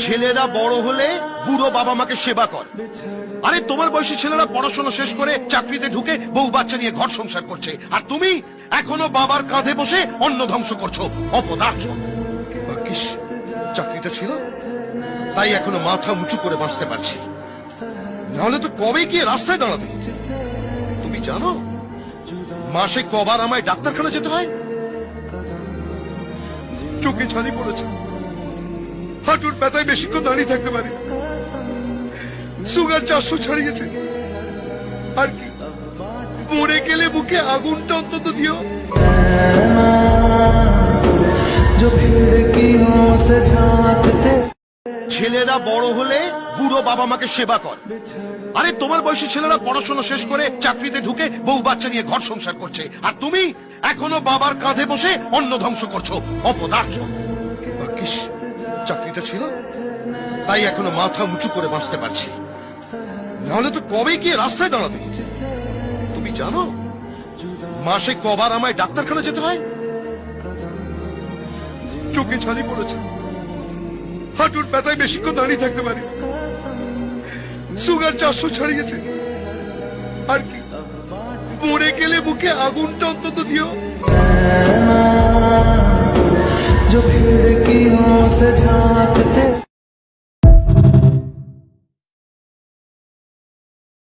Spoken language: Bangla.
ছেলেরা বড় হলে বুড়ো বাবা মাকে সেবা কর। আরে তোমার বয়সী ছেলেরা পড়াশোনা শেষ করে চাকরিতে ঢুকে বউ বাচ্চা নিয়ে ঘর সংসার করছে, আর তুমি এখনো বাবার কাঁধে বসে অন্ন ধ্বংস করছো। অপদার্থ। ভাগ্যিস চাকরিটা ছিল, তাই এখনো মাথা উঁচু করে বাঁচতে পারছি, নাহলে তো কবে গিয়ে রাস্তায় দাঁড়াবে। তুমি জানো মাসে কবার আমায় ডাক্তারখানা যেতে হয়? চোখে ছানি পড়েছে, হাঁটুর ব্যথায় বেশিক্ষণ দাঁড়িয়ে থাকতে পারি, সুগার 400 ছাড়িয়েছে। আর কি, মরে গেলে বুকে আগুনটা অন্তত দিও। ছেলেরা বড় হলে বুড়ো বাবা মাকে সেবা কর। আরে তোমার বয়সী ছেলেরা পড়াশোনা শেষ করে চাকরিতে ঢুকে বউ বাচ্চা নিয়ে ঘর সংসার করছে, আর তুমি এখনো বাবার কাঁধে বসে অন্ন ধ্বংস করছো। অপদার্থ। ভাগ্যিস চাকরিটা ছিল, তাই এখনো মাথা উঁচু করে বাঁচতে পারছি, নাহলে তো কবে গিয়ে রাস্তায় দাঁড়াবে। তুমি জানো মাসে কবার আমায় ডাক্তারখানা যেতে হয়? চোখে ছানি পড়েছে, হাঁটুর ব্যথায় বেশিক্ষণ দাঁড়িয়ে থাকতে পারি, সুগার 400 ছাড়িয়েছে। আর কি, মরে গেলে বুকে আগুনটা অন্তত দিও।